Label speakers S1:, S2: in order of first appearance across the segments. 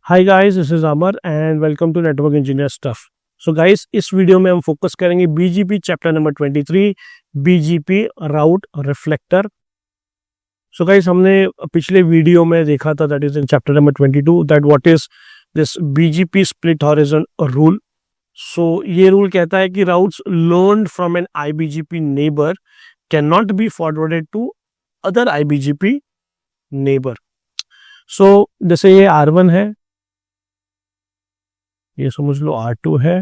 S1: Hi guys, this is Amar and welcome to network engineer stuff. So guys, इस video में हम focus करेंगे BGP chapter number 23, BGP route reflector. So guys, हमने पिछले video में देखा था, that is in chapter number 22, that what is this BGP split horizon rule. So ये रूल कहता है कि routes learned from an IBGP neighbour can not be forwarded to other IBGP neighbour. So जैसे ये R1 है, ये समझ लो R2 है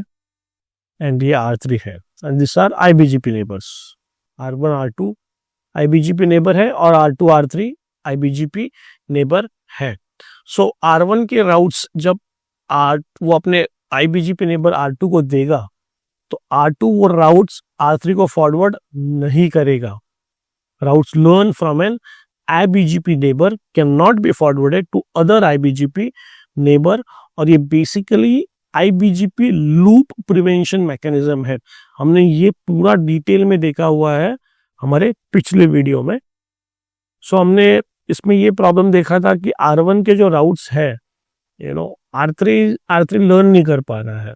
S1: एंड ये R3 है, and this are IBGP neighbours. R1 R2 IBGP neighbour है और R2 R3 IBGP नेबर है। सो R1 के राउट्स जब वो अपने IBGP नेबर R2 को देगा तो R2 वो राउट्स R3 को फॉरवर्ड नहीं करेगा। Routes learn from an IBGP neighbour can not be forwarded to other IBGP neighbour, और ये basically IBGP loop prevention mechanism है। हमने ये पूरा डिटेल में देखा हुआ है हमारे पिछले वीडियो में। सो हमने इसमें ये प्रॉब्लम देखा था कि R1 के जो राउट्स है, R3 लर्न नहीं कर पा रहा है।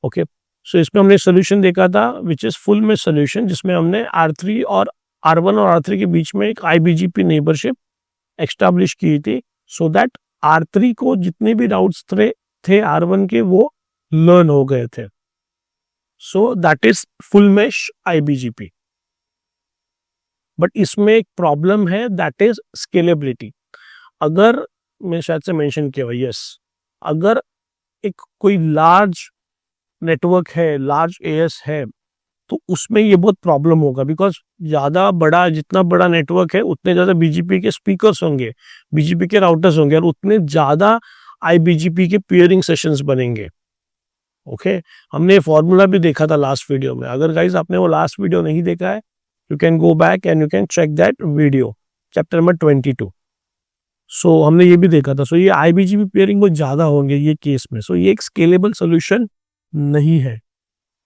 S1: ओके, सो इसमें हमने सोल्यूशन देखा था विच इज फुल में सोल्यूशन, जिसमें हमने R3 और R1 और R3 के बीच में एक IBGP नेबरशिप एस्टैब्लिश की थी, सो दैट R3 को जितने भी राउट्स थे R1 के वो लर्न हो गए थे। So that is full mesh IBGP। But इसमें एक प्रॉब्लम है, दैट इज स्केलेबिलिटी। अगर मैं शायद से मेंशन किया हुआ, यस, अगर एक कोई लार्ज नेटवर्क है, लार्ज AS है, तो उसमें ये बहुत प्रॉब्लम होगा, बिकॉज ज्यादा बड़ा, जितना बड़ा नेटवर्क है उतने ज्यादा BGP के स्पीकर्स होंगे, BGP के राउटर्स होंगे, और उतने ज्यादा IBGP के पेयरिंग सेशंस बनेंगे। ओके, हमने फॉर्मूला भी देखा था लास्ट वीडियो में। अगर गाइज आपने वो लास्ट वीडियो नहीं देखा है, you can go back and you can check that video, chapter number 22। So हमने ये भी देखा था। सो ये IBGP पेयरिंग बहुत ज्यादा होंगे ये केस में। सो ये एक स्केलेबल सोल्यूशन नहीं है,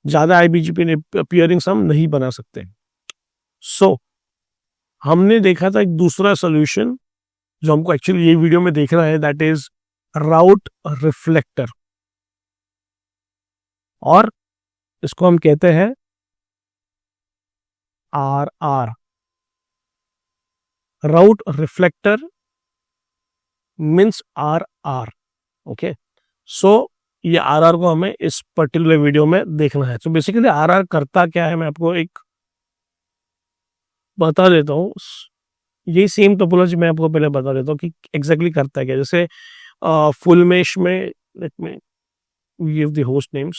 S1: ज्यादा IBGP पेयरिंग हम नहीं बना सकते। सो हमने देखा था एक दूसरा सोल्यूशन जो हमको एक्चुअली ये वीडियो में देखना है, दैट इज राउट रिफ्लेक्टर, और इसको हम कहते हैं RR, राउट reflector means RR। Okay, so ये RR को हमें इस पर्टिकुलर वीडियो में देखना है। तो बेसिकली RR करता क्या है, मैं आपको एक बता देता हूँ। यही सेम टोपोलॉजी मैं आपको पहले बता देता हूँ कि एग्जैक्टली करता है क्या। जैसे फुल मेश में, let me give the host names.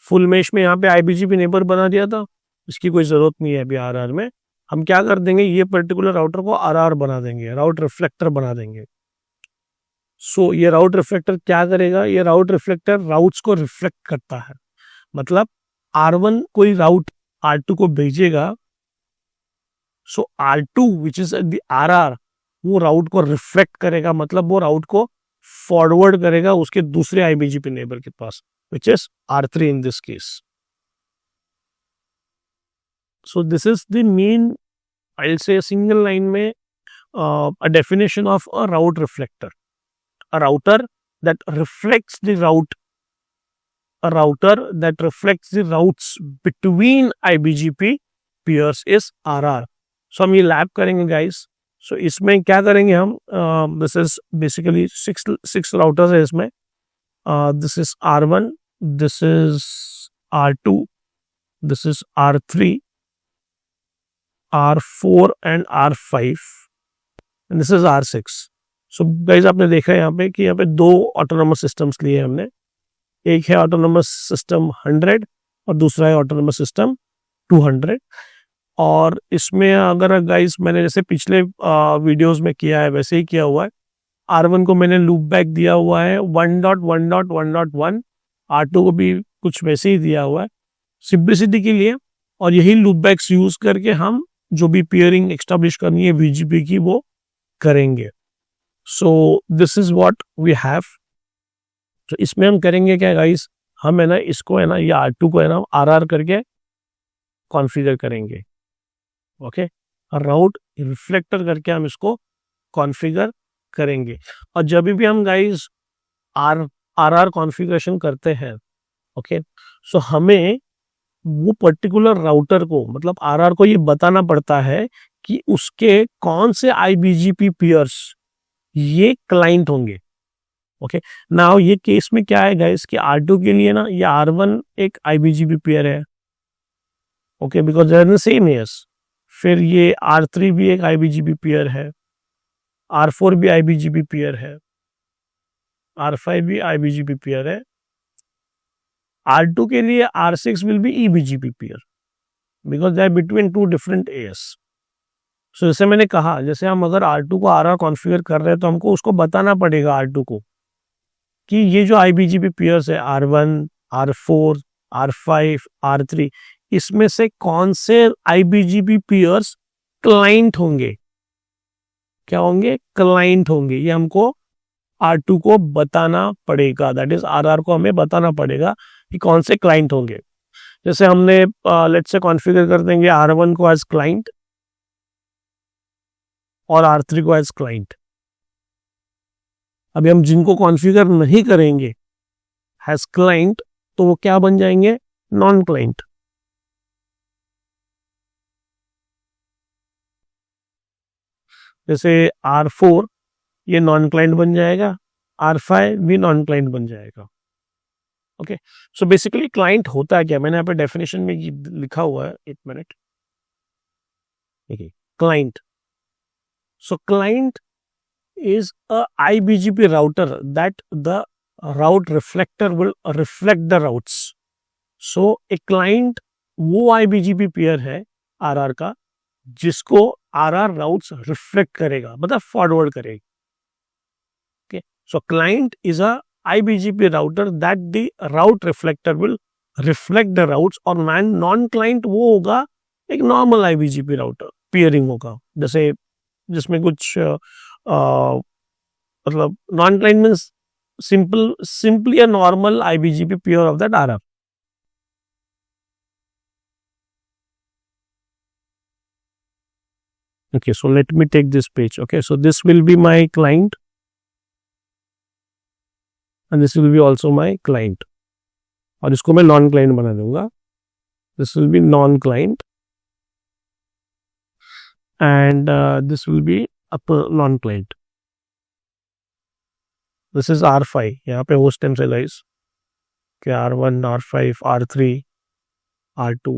S1: Full mesh में यहाँ पे IBGP नेबर बना दिया था, इसकी कोई जरूरत नहीं है अभी RR में। हम क्या कर देंगे, ये पर्टिकुलर राउटर को RR बना देंगे, राउट रिफ्लेक्टर बना देंगे। सो ये राउट रिफ्लेक्टर क्या करेगा, ये राउट रिफ्लेक्टर राउट्स को रिफ्लेक्ट करता है। मतलब R1 कोई राउट R2 को भेजेगा, सो R2 which is the RR वो राउट को रिफ्लेक्ट करेगा, मतलब वो राउट को फॉरवर्ड करेगा उसके दूसरे IBGP नेबर के पास, which is R3 in this case. So this is the main, I'll say, a single line में a definition of a route reflector. A router that reflects the route, a router that reflects the routes between IBGP peers is RR. So हम ये lab करेंगे guys. सो इसमें क्या करेंगे हम, this is basically six routers है इसमें। This is R1, this is R2, this is R3, R4 and R5, and this is R6. So guys, आपने देखा है यहाँ पे कि यहाँ पे दो ऑटोनोमस सिस्टम्स लिए हमने। एक है ऑटोनोमस सिस्टम 100 और दूसरा है ऑटोनोमस सिस्टम 200। और इसमें अगर गाइस मैंने जैसे पिछले वीडियोस में किया है वैसे ही किया हुआ है। R1 को मैंने लूप बैक दिया हुआ है 1.1.1.1, R2 को भी कुछ वैसे ही दिया हुआ है सिंप्लिसिटी के लिए, और यही लूप बैक्स यूज करके हम जो भी पेयरिंग एस्टैब्लिश करनी है BGP की वो करेंगे। So this is what we have. तो इसमें हम करेंगे क्या गाइस, हम है ना इसको है ना, ये R2 को है ना RR करके कॉन्फ़िगर करेंगे। ओके, राउट रिफ्लेक्टर करके हम इसको कॉन्फ़िगर करेंगे। और जब भी हम गाइस आर कॉन्फ़िगरेशन करते हैं, ओके, सो हमें वो पर्टिकुलर राउटर को, मतलब आर को ये बताना पड़ता है कि उसके कौन से IBGP पियर्स ये क्लाइंट होंगे। ओके, नाउ ये केस में क्या है गाइस कि R2 के लिए ना ये R1 एक IBGP पेयर है, okay, because they are the same AS. फिर ये R3 भी एक IBGP पेयर है, R4 भी IBGP पेयर है, R5 भी IBGP पेयर है, R2 के लिए R6 will be EBGP peer because they are between two different AS. So जैसे मैंने कहा, जैसे हम अगर R2 को RR कॉन्फ़िगर कर रहे हैं तो हमको उसको बताना पड़ेगा R2 को कि ये जो IBGP पेयर्स है R1, R4, R5, R3, इसमें से कौन से IBGP पेयर्स क्लाइंट होंगे, क्या होंगे, क्लाइंट होंगे। ये हमको R2 को बताना पड़ेगा, दैट इज RR को हमें बताना पड़ेगा कि कौन से क्लाइंट होंगे। जैसे हमने लेट्स से कॉन्फ़िगर कर देंगे R1 को एज क्लाइंट और R3 को एज क्लाइंट। अभी हम जिनको कॉन्फ़िगर नहीं करेंगे एज क्लाइंट तो वो क्या बन जाएंगे, नॉन क्लाइंट। जैसे R4 ये नॉन क्लाइंट बन जाएगा, R5 भी नॉन क्लाइंट बन जाएगा। ओके, सो बेसिकली क्लाइंट होता है क्या, मैंने यहाँ पे डेफिनेशन में लिखा हुआ है, एक मिनट, देखिए client. So client is a IBGP router that the route reflector will reflect the routes. So a client वो IBGP पेयर है RR का जिसको RR routes रिफ्लेक्ट करेगा, मतलब फॉरवर्ड करेगा। Okay, so client is a IBGP router that the route reflector will reflect the routes, और non client वो होगा एक नॉर्मल IBGP राउटर पेयरिंग होगा, जैसे जिसमें कुछ मतलब non client means simply a normal IBGP pair of that RR। Okay, so let me take this page. Okay, so this will be my client and this will be also my client, और इसको मैं non client बना दूंगा, this will be non client and this will be upper non client. This is R5, यहाँ पे host time से guys कि R1, R5, R3, R2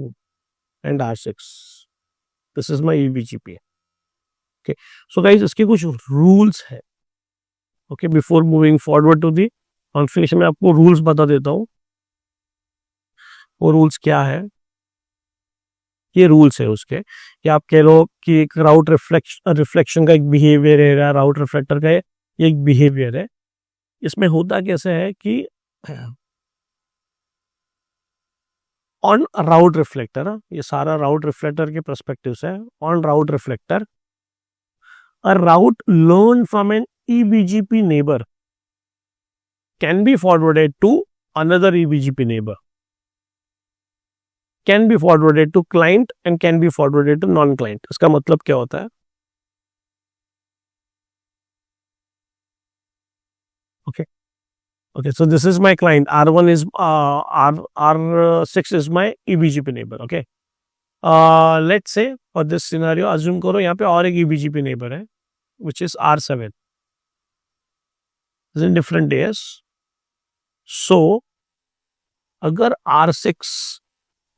S1: and R6, this is my EBGP। okay, so guys इसके कुछ rules है। okay, before moving forward to the configuration में आपको rules बता देता हूँ। वो रूल्स क्या है, ये रूल्स है उसके कि आप कह लो कि एक राउट रिफ्लेक्शन का एक बिहेवियर है, राउट रिफ्लेक्टर का एक बिहेवियर है। इसमें होता कैसे है कि ऑन राउट रिफ्लेक्टर, ये सारा राउट रिफ्लेक्टर के पर्सपेक्टिव से, on route reflector a route learn from an EBGP neighbour can be forwarded to another EBGP neighbour, can be forwarded to client and can be forwarded to non client. इसका मतलब क्या होता है, okay, so this is my client, R1 is R6 is my EBGP neighbor। okay, let's say for this scenario assume करो यहाँ पे और एक EBGP neighbor है which is R7 is in different days। so अगर R6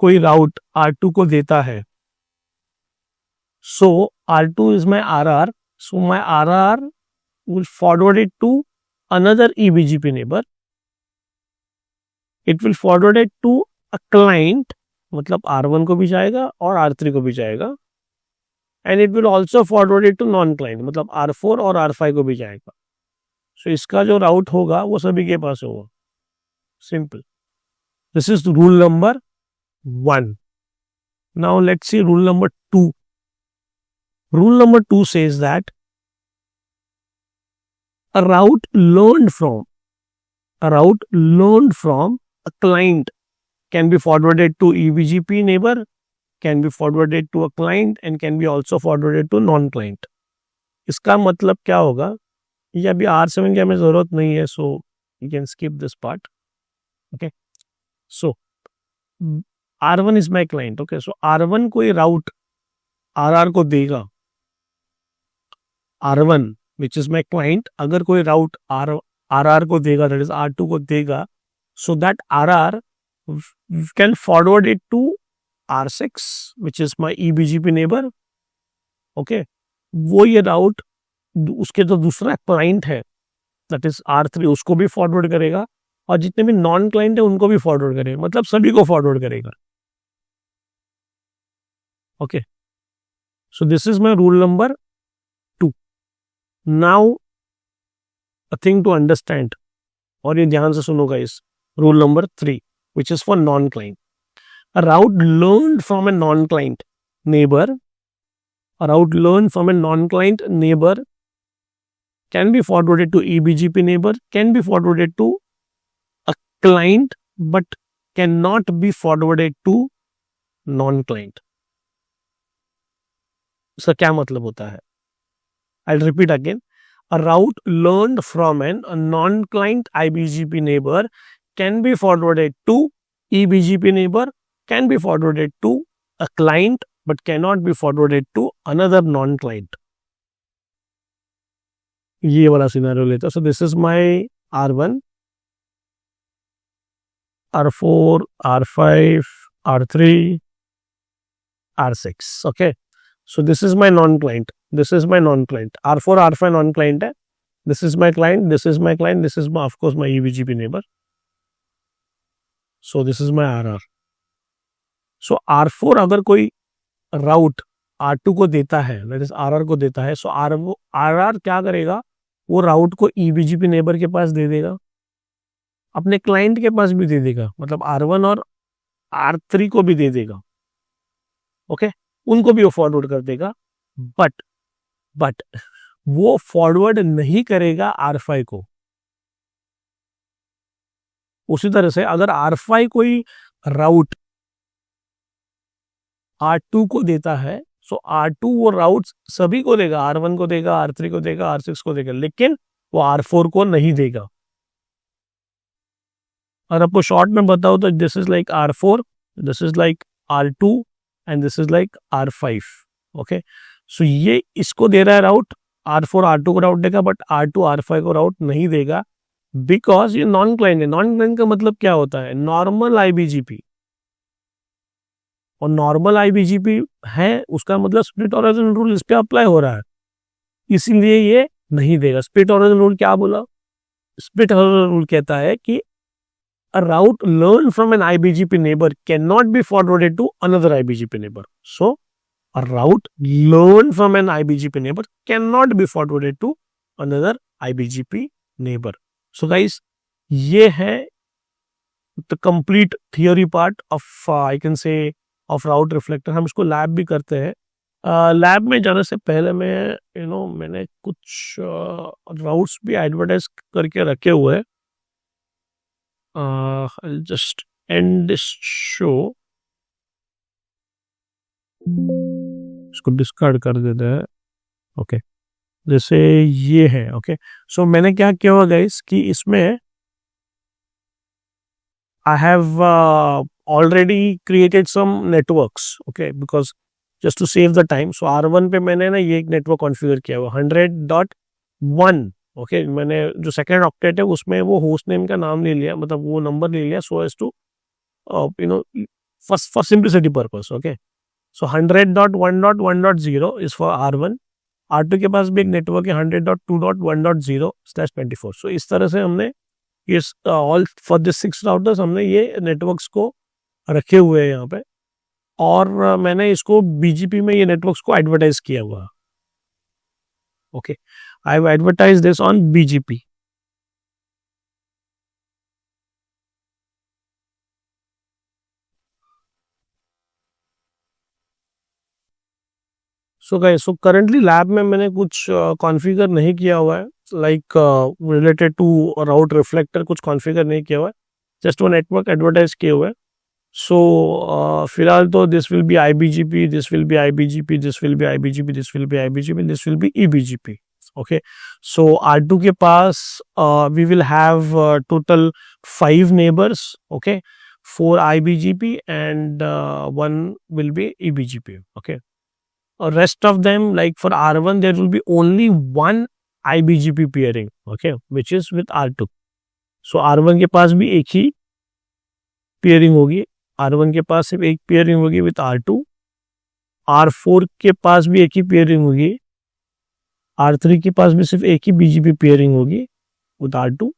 S1: कोई राउट R2 को देता है, so R2 is my RR, so my RR will forward it to another EBGP neighbor, it will forward it to a client, मतलब R1 को भी जाएगा और R3 को भी जाएगा, and it will also forward it to non client, मतलब R4 और R5 को भी जाएगा। so इसका जो राउट होगा वो सभी के पास होगा, simple. This is rule number 1। now let's see rule number 2। rule number 2 says that a route learned from a client can be forwarded to EBGP neighbor, can be forwarded to a client and can be also forwarded to non client। इसका मतलब क्या होगा, ये अभी R7 की हमें जरूरत नहीं है, सो you can skip this part. Okay, so R1 is my client. Okay, so R1 कोई route RR को देगा, R1 which is my client अगर कोई route RR को देगा, that is R2 को देगा, so that RR can forward it to R6 which is my EBGP neighbor. Okay, वो ये route उसके जो दूसरा क्लाइंट है दैट इज R3 उसको भी फॉरवर्ड करेगा और जितने भी नॉन क्लाइंट है उनको भी फॉरवर्ड करेगा, मतलब सभी को फॉरवर्ड करेगा. Okay, so this is my rule number 2. Now a thing to understand, और ये ध्यान से सुनो guys, rule number 3 which is for non-client. A route learned from a non-client neighbor, a route learned from a non-client neighbor can be forwarded to EBGP neighbor, can be forwarded to a client, but cannot be forwarded to non-client. इसका क्या मतलब होता है? I'll repeat again. A route learned from a non-client IBGP neighbor can be forwarded to EBGP neighbor, can be forwarded to a client, but cannot be forwarded to another non-client. ये वाला scenario लेता. So this is my R1, R4, R5, R3, R6. Okay, so this is my non client, this is my non client. R4, R5 non client है, this is my client, this is my client, this is of course my EBGP neighbour. So this is my RR. So R4 अगर कोई राउट R2 को देता है, that is RR को देता है, सो RR क्या करेगा, वो राउट को EBGP नेबर के पास दे देगा, अपने क्लाइंट के पास भी दे देगा, मतलब R1 और R3 को भी दे देगा. ओके, उनको भी वो फॉरवर्ड कर देगा, बट वो फॉरवर्ड नहीं करेगा R5 को. उसी तरह से अगर R5 कोई राउट R2 को देता है, सो R2 वो राउट सभी को देगा, R1 को देगा, R3 को देगा, R6 को देगा, लेकिन वो R4 को नहीं देगा. और आपको शॉर्ट में बताओ तो this is like R4, this is like R2 and this is like R5. Okay, so ये इसको दे रहा है राउट, R4 R2 को राउट देगा, बट R2 R5 को राउट नहीं देगा, बिकॉज ये नॉन क्लाइंट है. नॉन क्लाइंट का मतलब क्या होता है? Normal IBGP. और नॉर्मल IBGP है, उसका मतलब स्प्लिट ऑरिजिन रूल इस पे अप्लाई हो रहा है, इसीलिए ये नहीं देगा. स्प्लिट ऑरिजिन रूल क्या बोला? स्प्लिट ऑरिजिन रूल कहता है कि a route learn from an IBGP neighbour can not be forwarded to another IBGP neighbour. So a route learn from an IBGP neighbour can not be forwarded to another IBGP neighbour. So guys, ये है the complete theory part of I can say of route reflector. हम इसको lab भी करते हैं. Lab में जाने से पहले मैं मैंने कुछ राउट्स भी एडवर्टाइज करके रखे हुए हैं. जस्ट एंड दिस शो, इसको डिस्कार्ड कर देते हैं. ओके, जैसे ये है. ओके, सो मैंने क्या किया हुआ गाइस कि इसमें I have already created some networks, okay, because just to save the time. So R1 पे मैंने ना ये एक नेटवर्क कॉन्फ़िगर किया हुआ 100.1. ओके, मैंने जो सेकेंड ऑक्टेट है उसमें वो होस्ट नेम का नाम ले लिया, मतलब वो नंबर ले लिया, so as to for simplicity purpose. Okay, so 100.1.1.0 is for R1. R2 के पास भी एक नेटवर्क है 100.2.1.0/24. सो इस तरह से हमने इस ऑल फॉर दिस 6 राउटर्स हमने ये नेटवर्क्स को रखे हुए हैं यहाँ पे, और मैंने इसको BGP में ये नेटवर्क्स को एडवर्टाइज किया हुआ. Okay, I have advertised this on BGP. So guys, so currently lab में मैंने कुछ कॉन्फ़िगर नहीं किया हुआ है, like related to route reflector कुछ कॉन्फ़िगर नहीं किया हुआ है, जस्ट वो नेटवर्क एडवर्टाइज किए हुए. सो फिलहाल तो this will be IBGP, this will be IBGP, this will be IBGP, this will be IBGP, this will be EBGP. Okay, so R2 के पास we will have total 5 neighbours, okay, 4 IBGP and 1 will be EBGP, okay. Rest of them, like for R1 there will be only one IBGP peering, okay, which is with R2. So R1 के पास भी एक ही pairing होगी, R1 के पास सिर्फ एक pairing होगी विथ R2, R4 के पास भी एक ही पेयरिंग होगी, R3 के पास भी सिर्फ एक ही BGP पेयरिंग होगी विथ R2,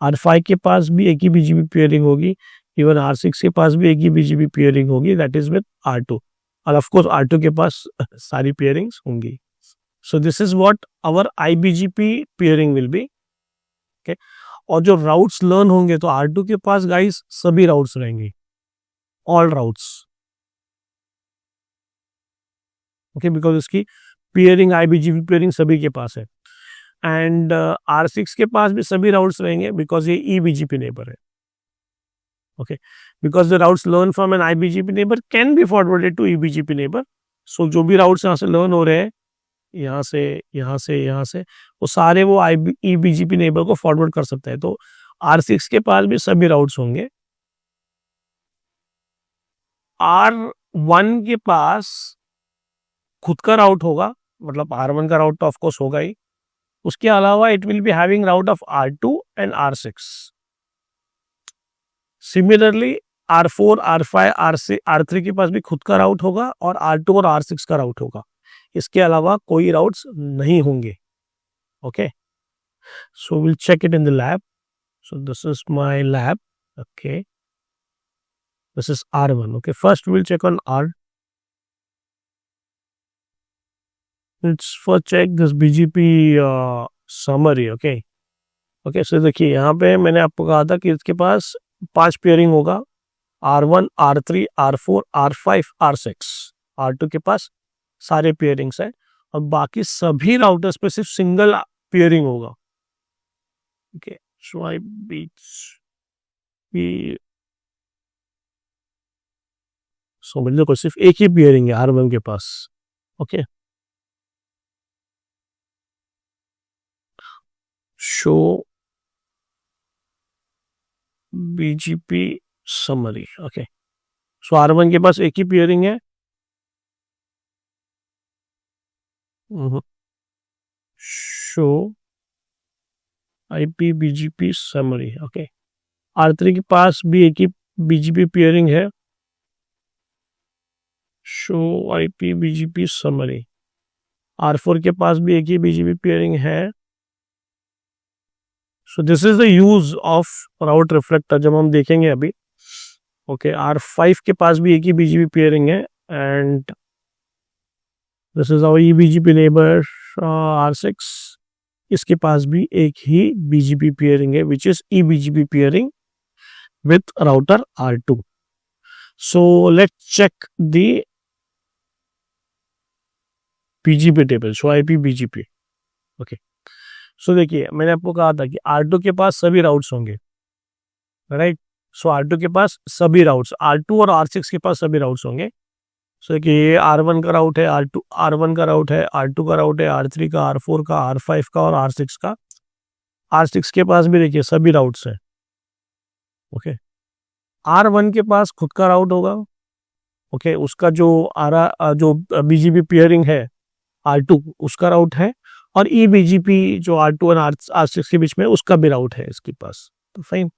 S1: R5 के पास भी एक ही BGP पेयरिंग होगी, इवन R6 के पास भी एक ही BGP पेयरिंग होगी, दैट इज विथ R2, और ऑफ कोर्स R2 के पास सारी पेयरिंग्स होंगी. So this is what our IBGP peering will be, okay. और जो राउट्स लर्न होंगे तो R2 के पास गाइस सभी राउट्स रहेंगे, ऑल राउट्स, ओके, बिकॉज इसकी पेयरिंग IBGP पेयरिंग सभी के पास है. एंड R6 के पास भी सभी राउट्स रहेंगे बिकॉज ये EBGP नेबर है, okay, because the routes learn from an IBGP neighbor can be forwarded to EBGP neighbor. So जो भी routes यहाँ से learn हो रहे हैं, यहाँ से वो सारे वो EBGP neighbor को forward कर सकता है. तो R6 के पास भी सभी routes होंगे. R1 के पास खुद का route होगा, मतलब R1 का route तो of course होगा ही, उसके अलावा it will be having route of R2 and R6. Similarly R4, R5, R3 के पास भी खुद का राउट होगा और R2 और R6 का राउट होगा, इसके अलावा कोई राउट्स नहीं होंगे, okay. So will check it in the lab. So this is my lab, okay, this is R1, okay. First will check on R. It's for check this BGP summary, okay. Okay, so देखिए यहाँ पे मैंने आपको कहा था कि इसके पास 5 pairing होगा, R1, R3, R4, R5, R6. R2 के पास सारे पेयरिंग्स है और बाकी सभी राउटर्स पे सिर्फ सिंगल पेयरिंग होगा, ओके. सो आई समझ लो सिर्फ एक ही पेयरिंग है R1 के पास, okay. Show BGP summary, okay. So R1 के पास एक ही पेयरिंग है, show IP BGP summary, okay. R3 के पास भी एक ही BGP पेयरिंग है, show IP BGP summary. R4 के पास भी एक ही BGP पेयरिंग है. So this is the use of route reflector जब हम देखेंगे अभी, ओके. R5 के पास भी एक ही BGP पेयरिंग है and this is our EBGP neighbour R6. इसके पास भी एक ही BGP पेयरिंग है which is EBGP peering with router R2. So let's check the BGP table. So IP BGP, okay. So देखिए मैंने आपको कहा था कि R2 के पास सभी राउट्स होंगे, राइट. सो R2 के पास सभी राउट्स, R2 और R6 के पास सभी राउट्स होंगे. सो देखिए ये R1 का राउट है, R1 का राउट है, R2 का राउट है, R3 का, R4 का, R5 का और R6 का. R6 के पास भी देखिए सभी राउट्स हैं, ओके. R1 के पास खुद का राउट होगा, ओके. उसका जो जो BGP पेयरिंग है R2 उसका राउट है और EBGP जो R2 और R6 के बीच में उसका भी राउट है इसके पास, तो फाइन.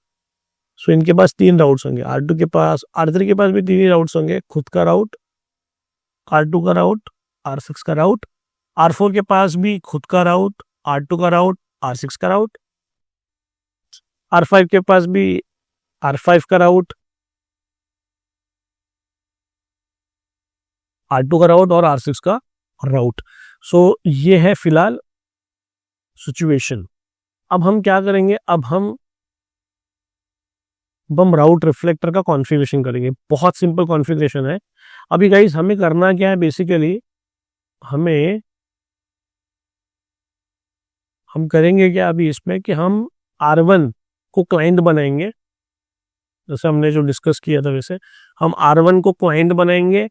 S1: सो इनके पास 3 राउट्स होंगे. R2 के पास, R3 के पास भी 3 ही राउट्स होंगे, खुद का राउट, R2 का राउट, R6 का राउट. R4 के पास भी खुद का राउट, R2 का राउट, R6 का राउट. R5 के पास भी R5 का राउट, R2 का राउट और R6 का राउट. सो ये है फिलहाल सिचुएशन. अब हम क्या करेंगे, अब हम राउट रिफ्लेक्टर का कॉन्फ़िगरेशन करेंगे. बहुत सिंपल कॉन्फ़िगरेशन है. अभी गाइस हमें करना क्या है, बेसिकली हम करेंगे क्या अभी इसमें कि हम R1 को क्लाइंट बनाएंगे, जैसे हमने जो डिस्कस किया था वैसे हम R1 को क्लाइंट बनाएंगे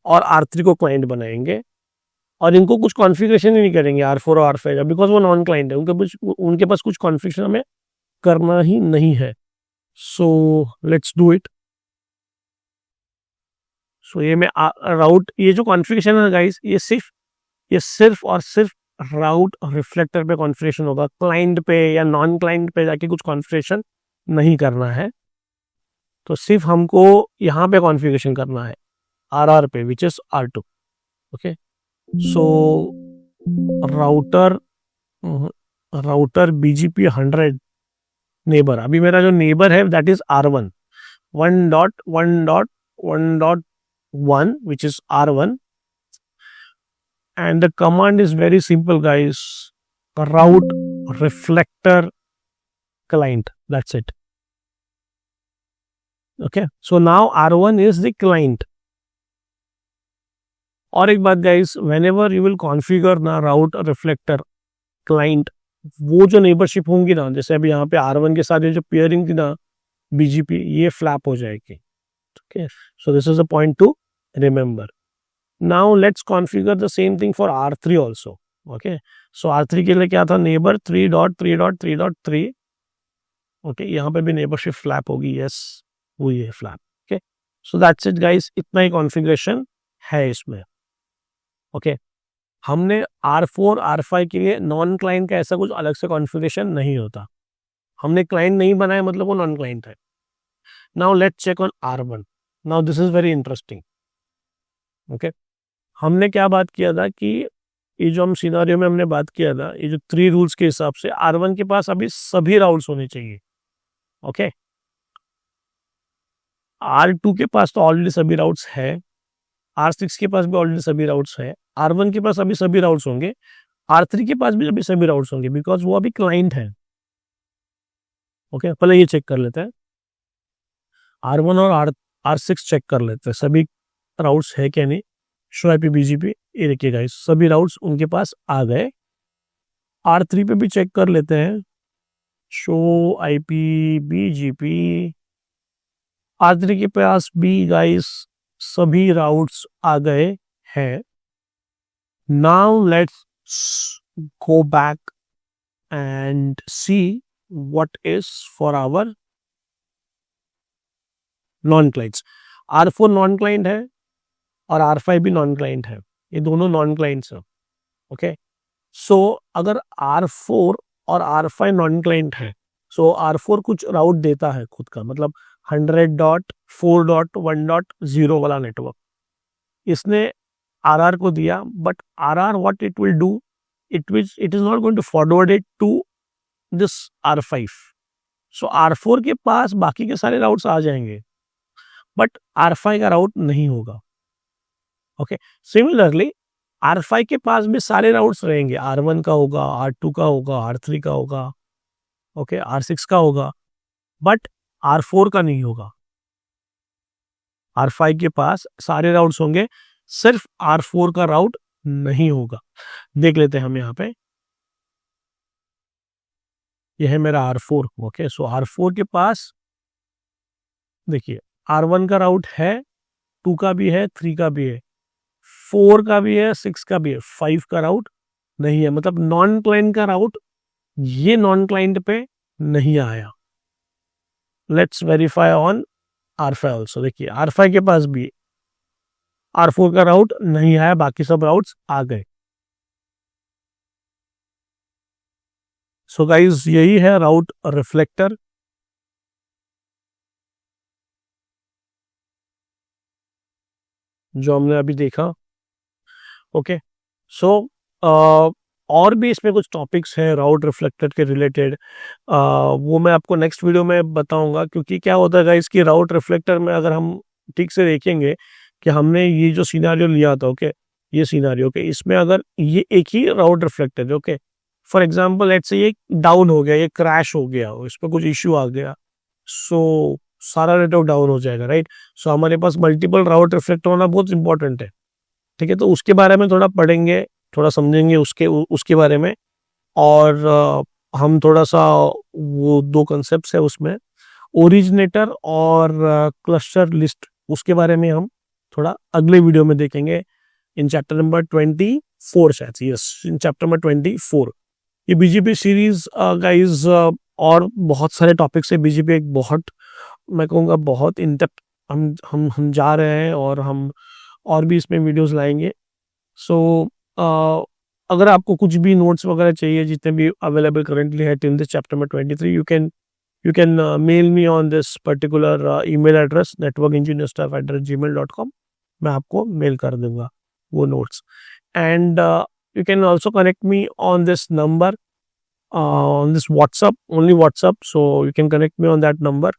S1: और R3 को क्लाइंट बनाएंगे. और इनको कुछ कॉन्फ़िगरेशन ही नहीं करेंगे R4 और R5 का, बिकॉज वो नॉन क्लाइंट है, उनके पास कुछ कॉन्फ़िगरेशन हमें करना ही नहीं है. So let's do it. So ये मैं राउट, ये जो कॉन्फ़िगरेशन है गाइस, ये सिर्फ और सिर्फ राउट रिफ्लेक्टर पे कॉन्फ़िगरेशन होगा. क्लाइंट पे या नॉन क्लाइंट पे जाके कुछ कॉन्फ़िगरेशन नहीं करना है. तो सिर्फ हमको यहाँ पे कॉन्फ़िगरेशन करना है RR पे, which is R2. Okay, so router BGP 100 neighbour, अभी मेरा जो नेबर है that is R1, 1.1.1.1 which is R1, and the command is very simple guys, route reflector client, that's it. Okay, so now R1 is the client. और एक बात guys, whenever you will configure ना राउट reflector client, वो जो neighbourship होंगी ना, जैसे अभी यहाँ पे R1 के साथ जो पेयरिंग थी ना BGP, ये फ्लैप हो जाएगी. Okay, so this is a point two remember. Now let's configure the same thing for R3 also. Okay, so R3 के लिए क्या था, नेबर 3.3.3.3. ओके, यहाँ पे भी नेबरशिप फ्लैप होगी. यस, वो ये flap. Okay, so that's it guys, इतना ही कॉन्फ़िगरेशन है इसमें. ओके, हमने R4 R5 के लिए नॉन क्लाइंट का ऐसा कुछ अलग से कॉन्फ़िगरेशन नहीं होता. हमने क्लाइंट नहीं बनाया मतलब वो नॉन क्लाइंट है. Now let's check on R1. Now this is very interesting. Okay, हमने क्या बात किया था कि ये जो हम सिनेरियो में हमने बात किया था, ये जो 3 रूल्स के हिसाब से R1 के पास अभी सभी राउट्स होने चाहिए. ओके, R2 के पास तो ऑलरेडी सभी राउट्स है, R6 के पास भी ऑलरेडी सभी राउट्स है, R1 के पास अभी सभी राउट्स होंगे, R3 के पास भी अभी सभी राउट्स होंगे, बिकॉज वो अभी क्लाइंट है. ओके, पहले ये चेक कर लेते हैं, R1 और R6 चेक कर लेते हैं सभी राउट्स है क्या नहीं. शो IP BGP, ये देखिए गाइस, सभी राउट्स उनके पास आ गए. R3 पे भी चेक कर लेते हैं, शो IP BGP, R3 के पास भी गाइस सभी राउट्स आ गए हैं. Now let's go back and see what is for our non clients. R4 non client है और R5 भी नॉन क्लाइंट है, ये दोनों नॉन क्लाइंट्स हैं. ओके, सो अगर R4 और R5 नॉन क्लाइंट है, सो R4 कुछ राउट देता है खुद का, मतलब 100.4.1.0 वाला नेटवर्क इसने RR को दिया, but RR what it will do, it is not going to forward it to this R5. So R4 के पास बाकी के सारे राउट्स आ जाएंगे, बट R5 का राउट नहीं होगा. ओके, सिमिलरली R5 के पास भी सारे राउट्स रहेंगे, R1 का होगा, R2 का होगा, R3 का होगा, ओके, R6 का होगा, बट R4 का नहीं होगा. R5 के पास सारे राउट्स होंगे, सिर्फ R4 का राउट नहीं होगा. देख लेते हैं हम यहाँ पे, यह है मेरा R4. ओके, सो R4 के पास देखिए R1 का राउट है, 2 का भी है, 3 का भी है, 4 का भी है, 6 का भी है, 5 का राउट नहीं है. मतलब नॉन क्लाइंट का राउट ये नॉन क्लाइंट पे नहीं आया. Let's verify on R5 also. देखिए R5 के पास भी R4 का राउट नहीं आया, बाकी सब राउट्स आ गए. सो गाइज, यही है राउट रिफ्लेक्टर. जो हमने अभी देखा. ओके, सो और भी इसमें कुछ टॉपिक्स हैं राउट रिफ्लेक्टर के रिलेटेड, वो मैं आपको नेक्स्ट वीडियो में बताऊंगा. क्योंकि क्या होता है इसकी राउट रिफ्लेक्टर में अगर हम ठीक से देखेंगे कि हमने ये जो सिनेरियो लिया था, ओके, ये सिनेरियो के इसमें अगर ये एक ही राउट रिफ्लेक्टर है, okay, for example let's say ये डाउन हो गया, ये क्रैश हो गया, इस पर कुछ इश्यू आ गया, सो सारा नेटवर्क डाउन हो जाएगा, राइट. सो हमारे पास मल्टीपल राउट रिफ्लेक्टर होना बहुत इंपॉर्टेंट है. ठीक है, तो उसके बारे में थोड़ा पढ़ेंगे, थोड़ा समझेंगे उसके बारे में. और हम थोड़ा सा वो 2 कंसेप्ट है उसमें, ओरिजिनेटर और क्लस्टर लिस्ट, उसके बारे में हम थोड़ा अगले वीडियो में देखेंगे इन चैप्टर नंबर 20 4 शायद, यस, इन चैप्टर नंबर 24। ये बीजीपी सीरीज गाइज और बहुत सारे टॉपिक्स है। बीजीपी एक बहुत, मैं कहूँगा बहुत इन डेप्थ हम जा रहे हैं, और हम और भी इसमें वीडियोस लाएंगे। सो अगर आपको कुछ भी नोट्स वगैरह चाहिए, जितने भी अवेलेबल करेंटली है till this chapter number 23, you can mail me on this particular email address networkengineerstuff@gmail.com। मैं आपको मेल कर दूंगा वो notes. And you can also connect me on this number, on this WhatsApp, only WhatsApp, so you can connect me on that number।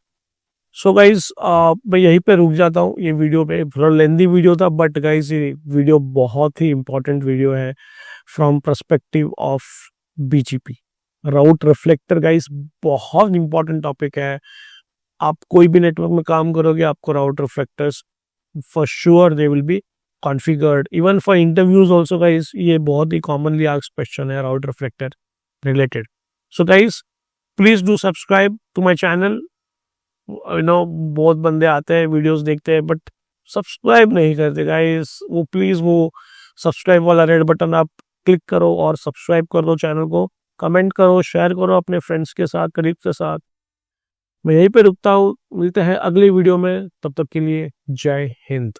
S1: So guys मैं यहीं पे रुक जाता हूँ। ये वीडियो पे थोड़ा लेंदी वीडियो था, बट गाइज ये वीडियो बहुत ही इंपॉर्टेंट वीडियो है from perspective of BGP. Route reflector guys बहुत इंपॉर्टेंट टॉपिक है। आप कोई भी नेटवर्क में काम करोगे, आपको route reflectors for sure they will be configured, even for interviews also guys. ये बहुत ही कॉमनली आस्क्ड क्वेश्चन है route reflector related. So guys please do subscribe to my channel. बहुत बंदे आते हैं, वीडियोस देखते हैं, बट सब्सक्राइब नहीं करते गाइस। वो प्लीज वो सब्सक्राइब वाला रेड बटन आप क्लिक करो और सब्सक्राइब कर दो चैनल को। कमेंट करो, शेयर करो अपने फ्रेंड्स के साथ, करीब के साथ। मैं यहीं पे रुकता हूँ, मिलते हैं अगली वीडियो में, तब तक के लिए जय हिंद।